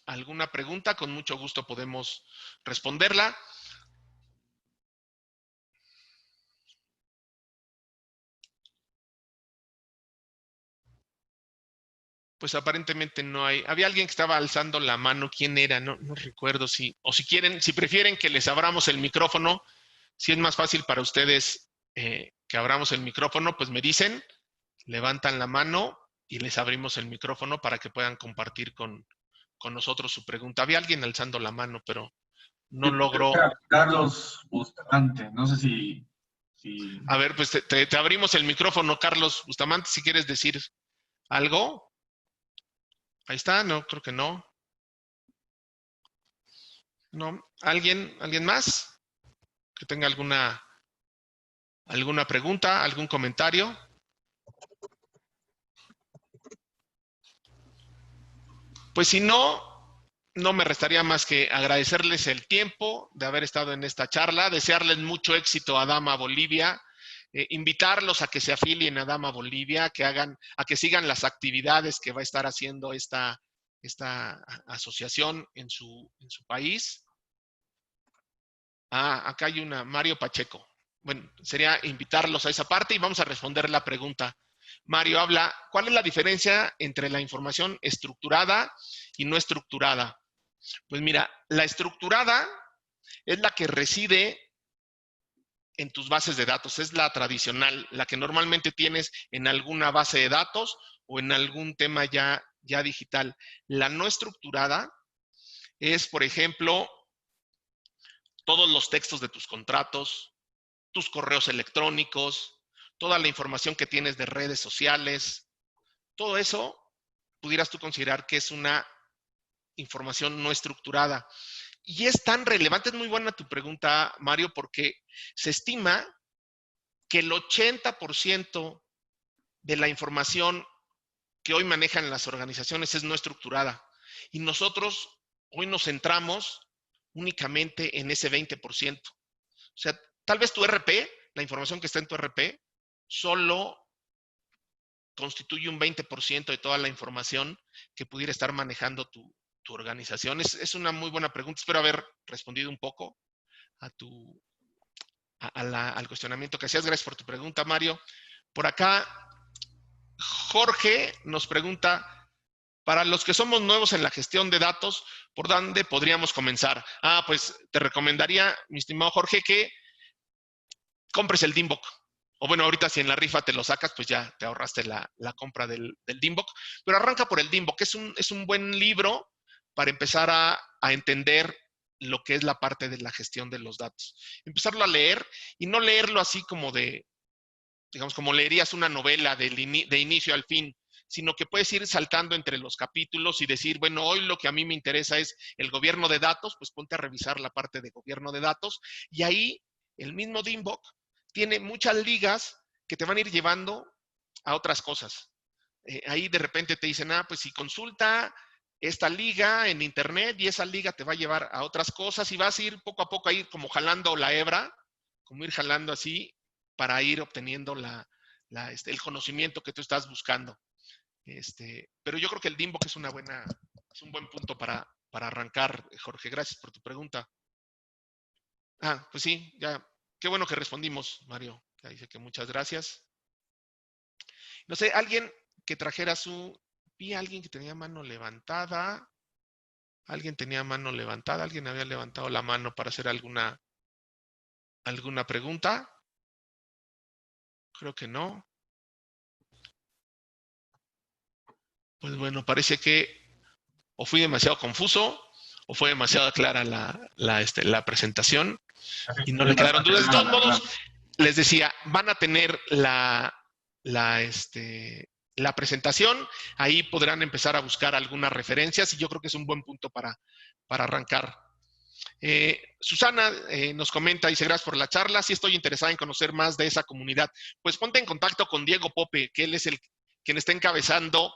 alguna pregunta, con mucho gusto podemos responderla. Pues aparentemente no hay. Había alguien que estaba alzando la mano. ¿Quién era? No recuerdo si prefieren que les abramos el micrófono, si es más fácil para ustedes que abramos el micrófono, pues me dicen, levantan la mano y les abrimos el micrófono para que puedan compartir con nosotros su pregunta. Había alguien alzando la mano, pero no logro... Carlos Bustamante, no sé si... A ver, pues te abrimos el micrófono, Carlos Bustamante, si quieres decir algo. Ahí está, no, creo que no. No, ¿alguien más que tenga alguna pregunta, algún comentario? Pues si no, no me restaría más que agradecerles el tiempo de haber estado en esta charla, desearles mucho éxito a Dama Bolivia, invitarlos a que se afilien a Dama Bolivia, a que sigan las actividades que va a estar haciendo esta asociación en su país. Acá hay Mario Pacheco. Bueno, sería invitarlos a esa parte y vamos a responder la pregunta. Mario habla, ¿cuál es la diferencia entre la información estructurada y no estructurada? Pues mira, la estructurada es la que reside en tus bases de datos, es la tradicional, la que normalmente tienes en alguna base de datos o en algún tema ya digital. La no estructurada es, por ejemplo, todos los textos de tus contratos, tus correos electrónicos, toda la información que tienes de redes sociales, todo eso pudieras tú considerar que es una información no estructurada. Y es tan relevante, es muy buena tu pregunta, Mario, porque se estima que el 80% de la información que hoy manejan las organizaciones es no estructurada. Y nosotros hoy nos centramos únicamente en ese 20%. O sea, tal vez tu RP, la información que está en tu RP, solo constituye un 20% de toda la información que pudiera estar manejando tu organización. Es una muy buena pregunta. Espero haber respondido un poco al cuestionamiento que hacías. Gracias por tu pregunta, Mario. Por acá, Jorge nos pregunta, para los que somos nuevos en la gestión de datos, ¿por dónde podríamos comenzar? Pues te recomendaría, mi estimado Jorge, que compres el DIMBOK. O bueno, ahorita si en la rifa te lo sacas, pues ya te ahorraste la compra del DIMBOK. Pero arranca por el DIMBOK. Es un buen libro para empezar a entender lo que es la parte de la gestión de los datos. Empezarlo a leer y no leerlo así como digamos, como leerías una novela de inicio al fin, sino que puedes ir saltando entre los capítulos y decir, bueno, hoy lo que a mí me interesa es el gobierno de datos, pues ponte a revisar la parte de gobierno de datos, y ahí el mismo DIMBOK tiene muchas ligas que te van a ir llevando a otras cosas. Ahí de repente te dicen, pues si consulta esta liga en internet y esa liga te va a llevar a otras cosas y vas a ir poco a poco a ir como jalando la hebra, como ir jalando así para ir obteniendo el conocimiento que tú estás buscando. Pero yo creo que el DIMBOK es un buen punto para arrancar, Jorge. Gracias por tu pregunta. Pues sí, ya. Qué bueno que respondimos, Mario. Ya dice que muchas gracias. No sé, alguien que trajera vi a alguien que tenía mano levantada. Alguien había levantado la mano para hacer alguna pregunta. Creo que no. Pues bueno, parece que o fui demasiado confuso o fue demasiado clara la presentación y no le quedaron dudas. De todos modos, les decía, van a tener la presentación, ahí podrán empezar a buscar algunas referencias y yo creo que es un buen punto para arrancar. Susana nos comenta, dice, gracias por la charla, sí estoy interesada en conocer más de esa comunidad. Pues ponte en contacto con Diego Pope, que él es quien está encabezando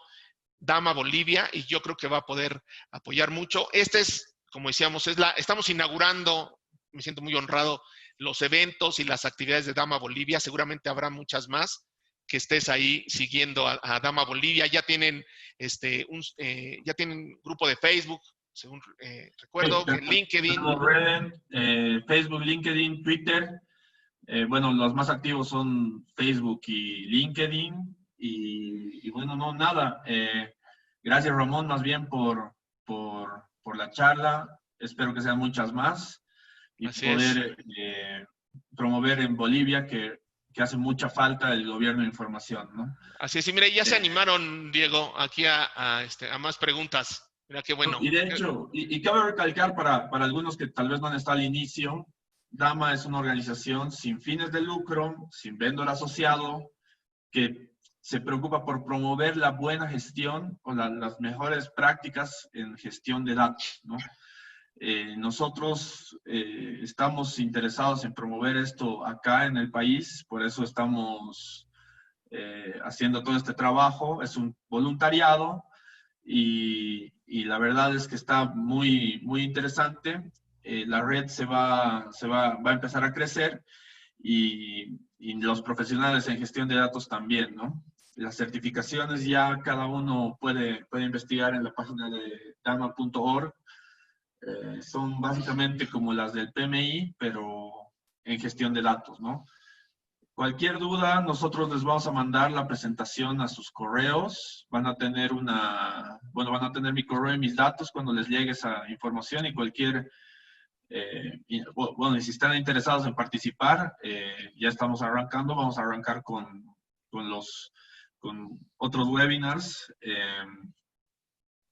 Dama Bolivia y yo creo que va a poder apoyar mucho. Como decíamos, estamos inaugurando, me siento muy honrado, los eventos y las actividades de Dama Bolivia. Seguramente habrá muchas más que estés ahí siguiendo a Dama Bolivia. Ya tienen ya tienen grupo de Facebook, según recuerdo, sí, LinkedIn. Facebook, LinkedIn, Twitter. Bueno, los más activos son Facebook y LinkedIn. Y bueno, no, nada. Gracias, Ramón, más bien por la charla. Espero que sean muchas más y Así poder promover en Bolivia, que hace mucha falta el gobierno de información, ¿no? Así es, y mire, ya se animaron, Diego, aquí a más preguntas. Mira qué bueno. Y de hecho, y cabe recalcar para algunos que tal vez no han estado al inicio, Dama es una organización sin fines de lucro, sin vendedor asociado, que se preocupa por promover la buena gestión o las mejores prácticas en gestión de datos, ¿no? Nosotros estamos interesados en promover esto acá en el país, por eso estamos haciendo todo este trabajo. Es un voluntariado y la verdad es que está muy, muy interesante. La red va a empezar a crecer y los profesionales en gestión de datos también, ¿no? Las certificaciones ya cada uno puede investigar en la página de dama.org. Son básicamente como las del PMI, pero en gestión de datos, ¿no? Cualquier duda, nosotros les vamos a mandar la presentación a sus correos. Van a tener van a tener mi correo y mis datos cuando les llegue esa información y cualquier, y si están interesados en participar, ya estamos arrancando. Vamos a arrancar con otros webinars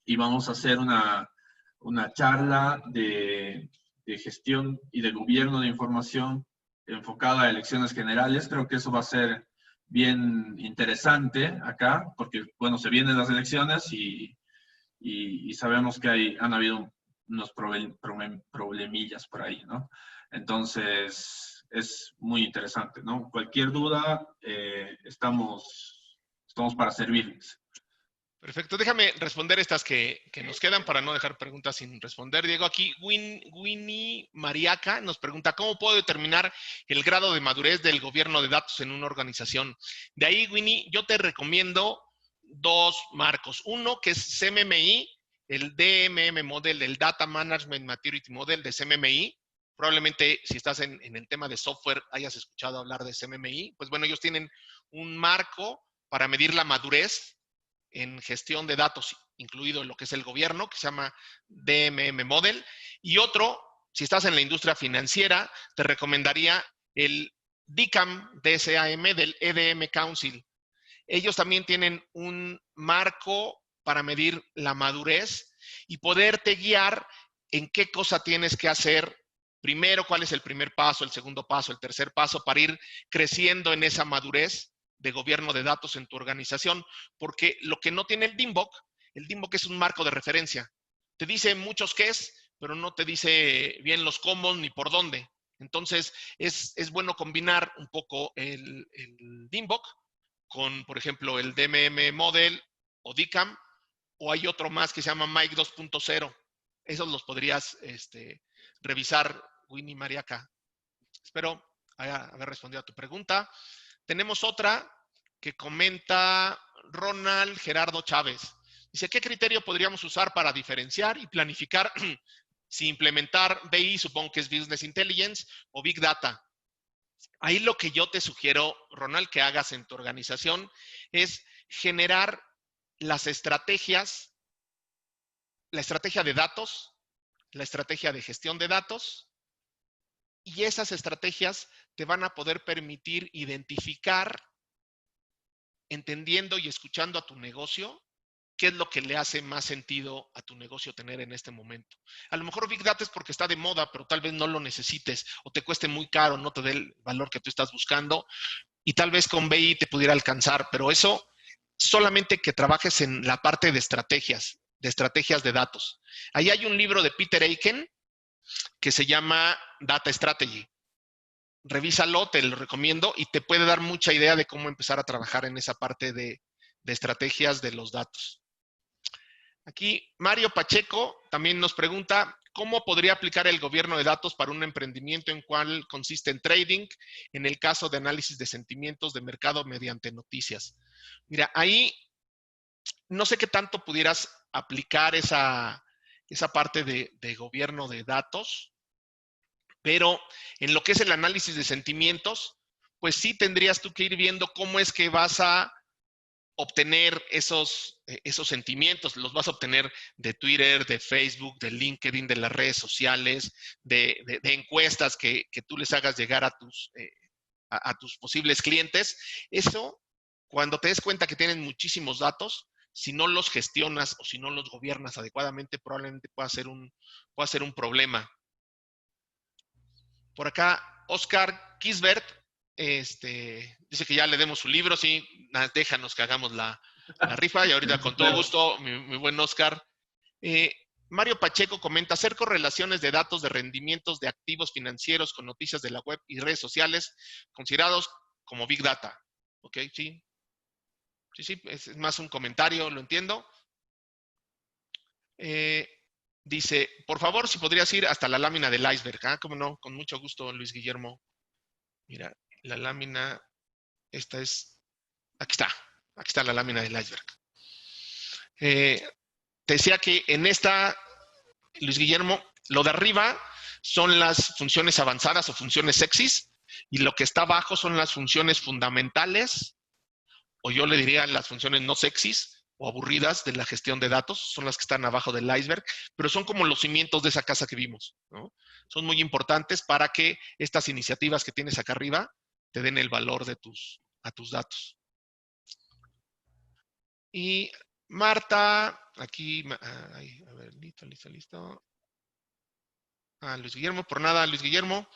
y vamos a hacer una charla de gestión y de gobierno de información enfocada a elecciones generales. Creo que eso va a ser bien interesante acá, porque, bueno, se vienen las elecciones y sabemos que han habido unos problemillas por ahí, ¿no? Entonces, es muy interesante, ¿no? Cualquier duda, estamos para servirles. Perfecto. Déjame responder estas que nos quedan para no dejar preguntas sin responder. Diego, aquí Winnie Mariaca nos pregunta, ¿cómo puedo determinar el grado de madurez del gobierno de datos en una organización? De ahí, Winnie, yo te recomiendo dos marcos. Uno, que es CMMI, el DMM Model, el Data Management Maturity Model de CMMI. Probablemente, si estás en el tema de software, hayas escuchado hablar de CMMI. Pues bueno, ellos tienen un marco para medir la madurez en gestión de datos, incluido lo que es el gobierno, que se llama DMM Model. Y otro, si estás en la industria financiera, te recomendaría el DCAM, DSAM, del EDM Council. Ellos también tienen un marco para medir la madurez y poderte guiar en qué cosa tienes que hacer primero, cuál es el primer paso, el segundo paso, el tercer paso, para ir creciendo en esa madurez de gobierno de datos en tu organización, porque lo que no tiene el DIMBOK es un marco de referencia. Te dice muchos qué es, pero no te dice bien los cómo ni por dónde. Entonces, es bueno combinar un poco el DIMBOK con, por ejemplo, el DMM Model o DCAM, o hay otro más que se llama Mike 2.0. Esos los podrías revisar, Winnie Mariaca. Espero haber respondido a tu pregunta. Tenemos otra que comenta Ronald Gerardo Chávez. Dice, ¿qué criterio podríamos usar para diferenciar y planificar si implementar BI, supongo que es Business Intelligence, o Big Data? Ahí lo que yo te sugiero, Ronald, que hagas en tu organización es generar las estrategias, la estrategia de datos, la estrategia de gestión de datos, y esas estrategias te van a poder permitir identificar, entendiendo y escuchando a tu negocio, qué es lo que le hace más sentido a tu negocio tener en este momento. A lo mejor Big Data es porque está de moda, pero tal vez no lo necesites o te cueste muy caro, no te dé el valor que tú estás buscando y tal vez con BI te pudiera alcanzar, pero eso solamente que trabajes en la parte de estrategias de datos. Ahí hay un libro de Peter Aiken que se llama Data Strategy. Revísalo, te lo recomiendo y te puede dar mucha idea de cómo empezar a trabajar en esa parte de estrategias de los datos. Aquí Mario Pacheco también nos pregunta, ¿cómo podría aplicar el gobierno de datos para un emprendimiento en cual consiste en trading, en el caso de análisis de sentimientos de mercado mediante noticias? Mira, ahí no sé qué tanto pudieras aplicar esa parte de gobierno de datos, pero en lo que es el análisis de sentimientos, pues sí tendrías tú que ir viendo cómo es que vas a obtener esos sentimientos. Los vas a obtener de Twitter, de Facebook, de LinkedIn, de las redes sociales, de encuestas que tú les hagas llegar a tus posibles clientes. Eso, cuando te des cuenta que tienen muchísimos datos, si no los gestionas o si no los gobiernas adecuadamente, probablemente pueda ser un problema. Por acá, Oscar Kisbert dice que ya le demos su libro, sí, déjanos que hagamos la rifa, y ahorita con todo gusto, mi buen Oscar. Mario Pacheco comenta, hacer correlaciones de datos de rendimientos de activos financieros con noticias de la web y redes sociales considerados como Big Data. ¿Ok? Sí. Sí, es más un comentario, lo entiendo. Dice, por favor, si podrías ir hasta la lámina del iceberg. Ah, cómo no, con mucho gusto, Luis Guillermo. Mira, la lámina, esta es, aquí está la lámina del iceberg. Te decía que en esta, Luis Guillermo, lo de arriba son las funciones avanzadas o funciones sexys, y lo que está abajo son las funciones fundamentales, o yo le diría las funciones no sexys o aburridas de la gestión de datos, son las que están abajo del iceberg, pero son como los cimientos de esa casa que vimos, ¿no? Son muy importantes para que estas iniciativas que tienes acá arriba te den el valor de a tus datos. Y Marta, aquí, a ver, listo. Luis Guillermo, por nada, Luis Guillermo.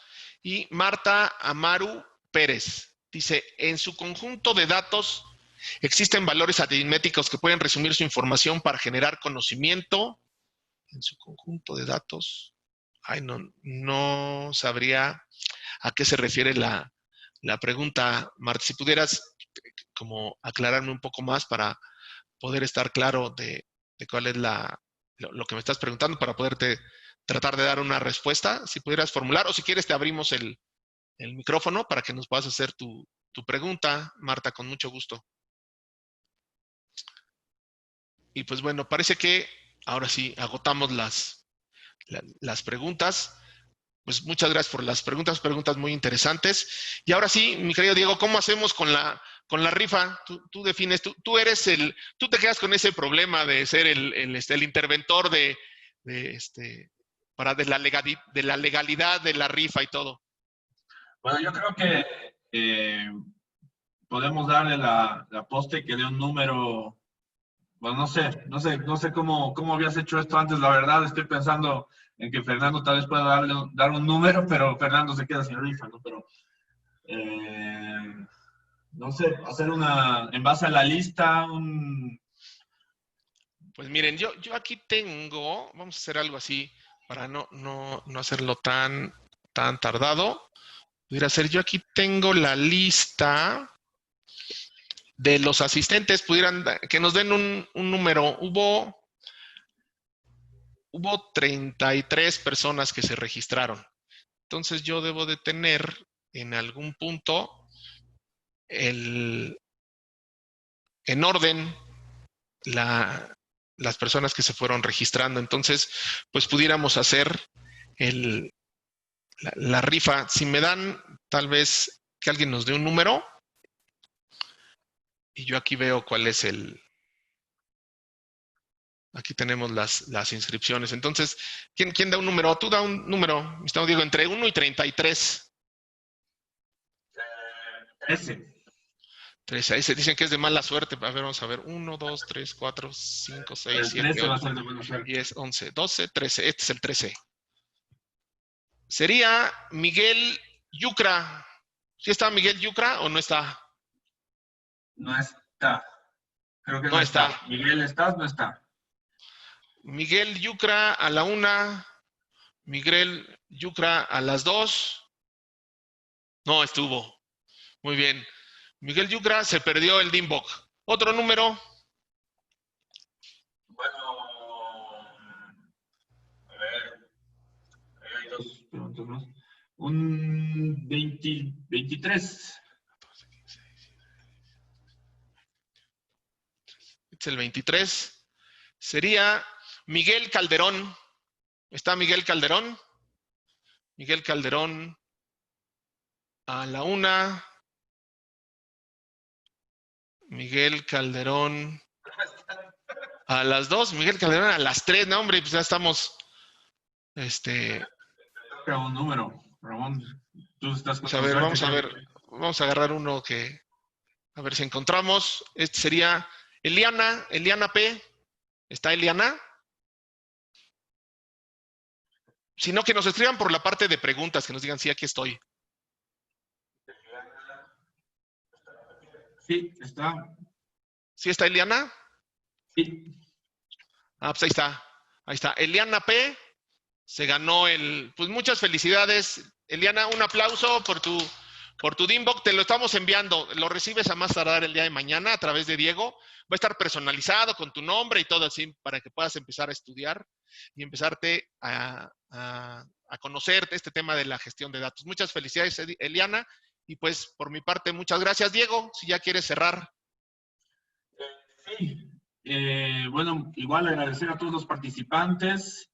Y Marta Amaru Pérez dice, en su conjunto de datos existen valores aritméticos que pueden resumir su información para generar conocimiento. En su conjunto de datos, no sabría a qué se refiere la pregunta, Marta. Si pudieras como aclararme un poco más para poder estar claro de cuál es lo que me estás preguntando, para poderte tratar de dar una respuesta, si pudieras formular, o si quieres te abrimos el micrófono para que nos puedas hacer tu pregunta, Marta, con mucho gusto. Y pues bueno, parece que ahora sí agotamos las preguntas. Pues muchas gracias por las preguntas muy interesantes. Y ahora sí, mi querido Diego, ¿cómo hacemos con la rifa? Tú defines, tú te quedas con ese problema de ser el interventor de la legalidad de la rifa y todo. Bueno, yo creo que podemos darle la poste que dé un número. Bueno, no sé cómo habías hecho esto antes, la verdad. Estoy pensando en que Fernando tal vez pueda dar un número, pero Fernando se queda sin rifa, ¿no? Pero, no sé, hacer en base a la lista, Pues miren, yo aquí tengo, vamos a hacer algo así para no hacerlo tan tardado. Pudiera ser, yo aquí tengo la lista de los asistentes, que nos den un número. Hubo 33 personas que se registraron. Entonces yo debo de tener en algún punto en orden las personas que se fueron registrando. Entonces, pues pudiéramos hacer la rifa. Si me dan, tal vez, que alguien nos dé un número. Y yo aquí veo cuál es aquí tenemos las inscripciones. Entonces, ¿quién da un número? Tú da un número, digo, entre 1 y 33. 13. 13. Ahí se dicen que es de mala suerte. A ver, vamos a ver. 1, 2, 3, 4, 5, 6, 7, 8, 10, 11, 12, 13. Este es el 13. Sería Miguel Yucra. ¿Sí está Miguel Yucra o no está? No está. Creo que no está. Miguel, ¿estás? No está. Miguel Yucra a la 1. Miguel Yucra a las 2. No estuvo. Muy bien. Miguel Yucra se perdió el DIMBOK. ¿Otro número? Bueno, a ver. Hay dos preguntas más. Un 23. Es el 23. Sería Miguel Calderón. ¿Está Miguel Calderón? Miguel Calderón a la 1. Miguel Calderón a las 2. Miguel Calderón a las 3. No, hombre, pues ya estamos. Un número, Ramón. Tú estás pues a ver, vamos a ver. Vamos a agarrar uno que. A ver si encontramos. Este sería Eliana P. ¿Está Eliana? Si no, que nos escriban por la parte de preguntas, que nos digan, sí, aquí estoy. Sí, está. ¿Sí está Eliana? Sí. Ah, pues ahí está. Ahí está. Eliana P. Se ganó pues muchas felicidades. Eliana, un aplauso por tu Dreambox. Te lo estamos enviando. Lo recibes a más tardar el día de mañana a través de Diego. Va a estar personalizado con tu nombre y todo así para que puedas empezar a estudiar y empezarte a conocer este tema de la gestión de datos. Muchas felicidades, Eliana. Y pues por mi parte, muchas gracias, Diego. Si ya quieres cerrar. Sí. Bueno, igual agradecer a todos los participantes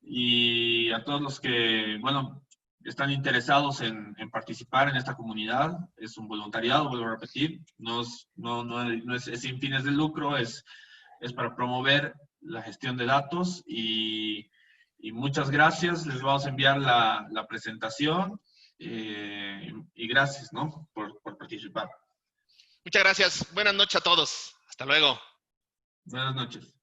y a todos los que, bueno, están interesados en participar en esta comunidad. Es un voluntariado, vuelvo a repetir, no es sin fines de lucro, es para promover la gestión de datos y muchas gracias. Les vamos a enviar la presentación y gracias, ¿no? por participar. Muchas gracias. Buenas noches a todos. Hasta luego. Buenas noches.